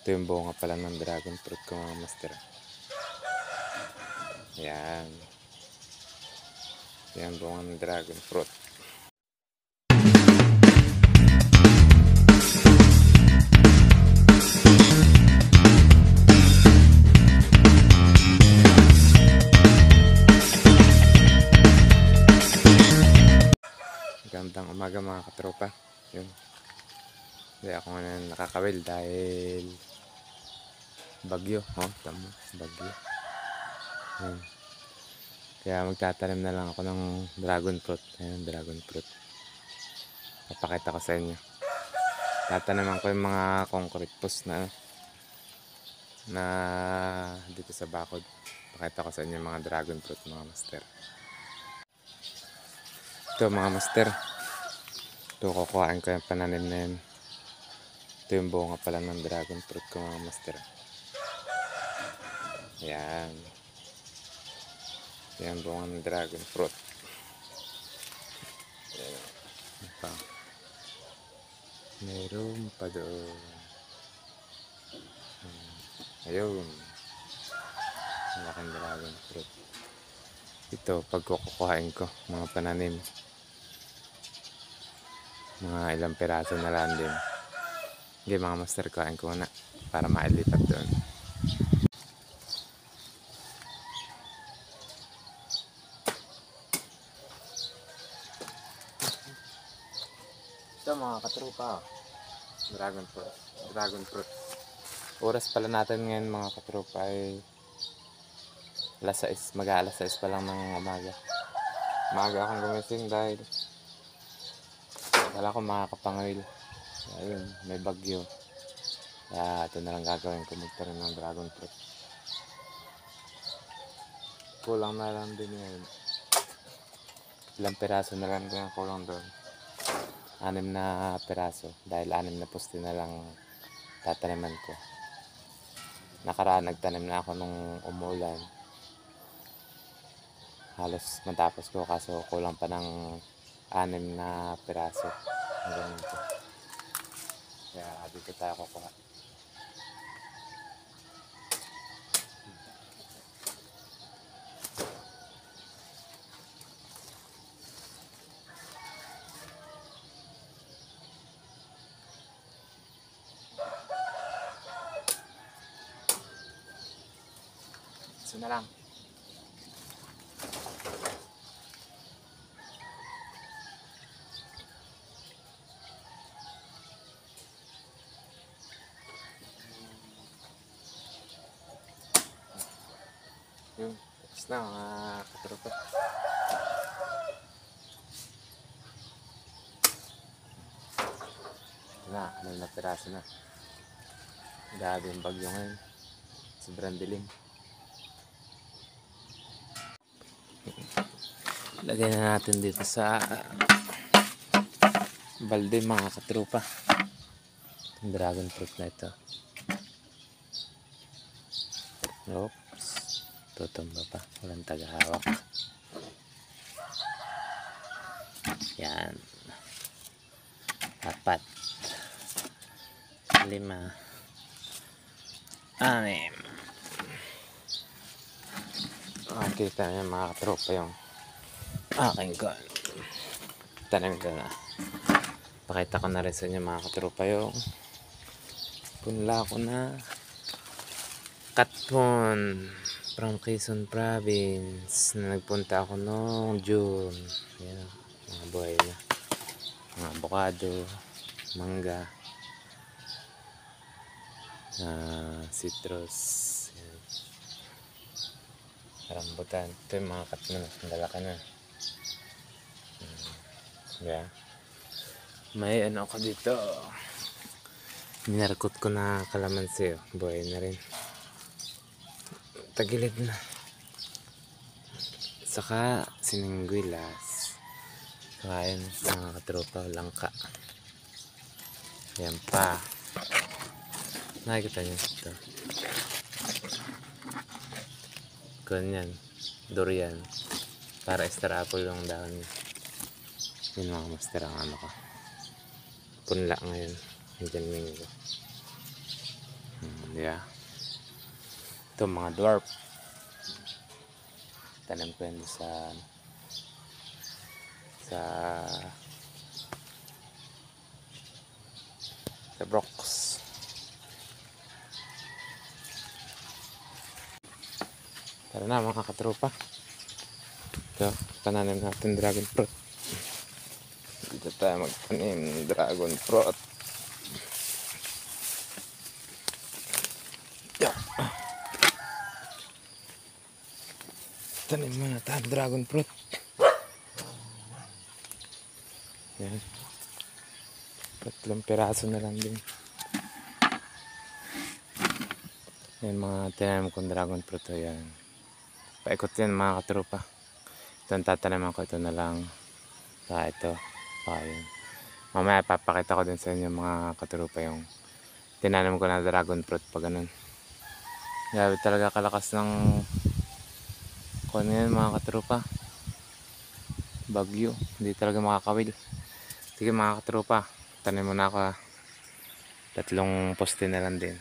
Ito yung bunga pala ng dragon fruit ko mga master. Ayan. Ayan bunga ng dragon fruit. Gandang umaga mga katropa. Yun. Hindi ako nga nakakawil dahil bagyo. Oh, tama. Bagyo. Yun. Kaya magtatanim na lang ako ng dragon fruit. Ayan, dragon fruit. Papakita ko sa inyo. Tataniman ko yung mga concrete post na dito sa bakod. Pakita ko sa inyo yung mga dragon fruit mga master. Ito mga master. Ito kukuhain ko yung pananim na yun. Ito yung bunga pala ng dragon fruit ko mga master. Ayan. Ayan bunga ng dragon fruit. Ayan. Meron pa doon. Ayun. Malaking dragon fruit. Ito pag kukuhain ko mga pananim. Mga ilang piraso na lang din. Okay mga master, kuhain ko na para mailipat doon. Ito mga katrupa, dragon fruit. Dragon fruit. Oras pala natin ngayon mga katrupa ay alas 6, mag-aalas 6 pa lang ng umaga. Maaga akong gumising dahil wala akong makakapangawil. Ayun, may bagyo. Kaya ito na lang gagawin ko, magtanim ng dragon fruit. Kulang na lang din yun. Ilang piraso na lang din kulang doon. 6 na piraso dahil 6 na poste na lang tataniman ko. Nakaraan nagtanim na ako nung umulan. Halos matapos ko kaso kulang pa ng 6 na piraso. Hanggang ito. Kaya dito tayo kukuha. Isa na lang. Yun, tapos na mga katropa. May napiraso na. Grabe yung bagyo ngayon. Sobrang dilim. Lagay na natin dito sa balde mga katropa. Yung dragon fruit na ito. Oops. Tutumba pa. Walang tagahawak. Yan. 4 5 6 kita niyo mga katropa yung aking gun. Tanim ko na. Pakita ko na rin sa inyo mga katropa yung punla ko na katpon from Quezon Province na nagpunta ako noong June. Yan, mga buhay na mga avocado, mangga, citrus, yan. Rambutan. Ito yung mga katpon ang lalaki na. Yeah. May ano ako dito, ninarkot ko na kalamansi. Buhay na rin, tagilid na. Saka siningguilas. Saka yun mga katropa, langka. Yan pa. Nakikita nyo ito. Ganyan. Durian. Para extra apple yung dahon niya. Yun mga master ang ano ko. Punla ngayon. Diyan minggo. Yeah. Ito mga dwarf. Tanim ko yan sa Brooks. Tara na mga katropa. Ito, pananim natin dragon fruit. Dito tayo magtanim ng dragon fruit. Yeah. Tanim muna tayo dragon fruit. Yan. 3 piraso na lang din. Yan mga tinanim kong dragon fruit. Yan. Paikot yan mga katropa. Ito ang tataniman ko. Ito na lang. Ito. Yun. Mamaya papakita ko din sa inyo mga katropa yung tinanim ko na dragon fruit pa ganun. Grabe talaga kalakas ng yan mga katropa. Bagyo. Hindi talaga makakawil. Sige mga katropa. Tanim muna ako 3 poste na lang din.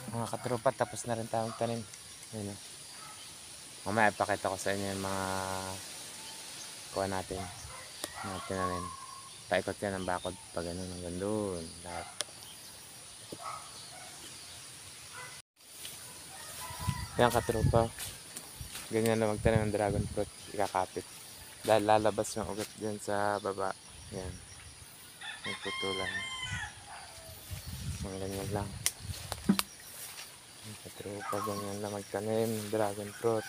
Mga katropa, tapos na rin tayong tanim. Ayun. Mamaya ipakita ko sa inyo yung mga kuha natin. Mga tinanim. Paikot yan ang bakod. Pag ganun hanggang doon. Lahat. Yan katropa. Ganyan na magtanim ng dragon fruit. Ikakapit. Dahil lalabas yung ugat dyan sa baba. Yan. Nagputulan. Ang ganyan lang. Katropa, ganyan lang magtanim ng dragon fruit.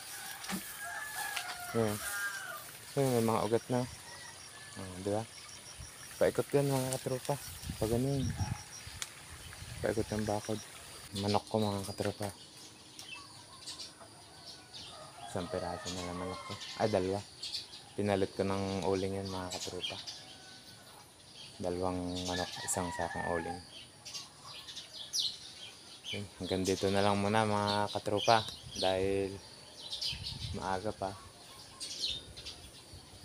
Yan. May mga ugat na. Diba? Paikot yan mga katropa. Pag ganun. Paikot ng bakod. Manok ko mga katropa. 1 piraso na lang manok ko. Ay, 2. Pinalit ko ng uling yan mga katropa. 2 manok, 1 sakong uling. Hanggang dito na lang muna mga katropa. Dahil maaga pa.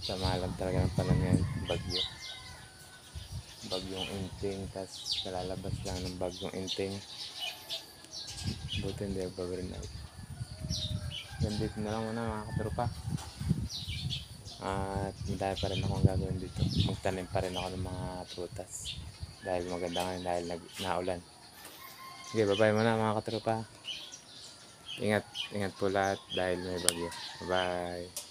Samalang talaga ng panahon ngayon. Bagyo. Bagyong inting. Tapos nalalabas lang ng bagyong inting. Buti hindi nagbaburn out. Hanggang dito na lang muna mga katropa. At madami pa rin akong gagawin dito. Magtanim pa rin ako ng mga prutas. Dahil maganda ngayon dahil naulan. Sige, bye-bye muna mga katropa. Ingat po lahat dahil may bagyo. Bye-bye.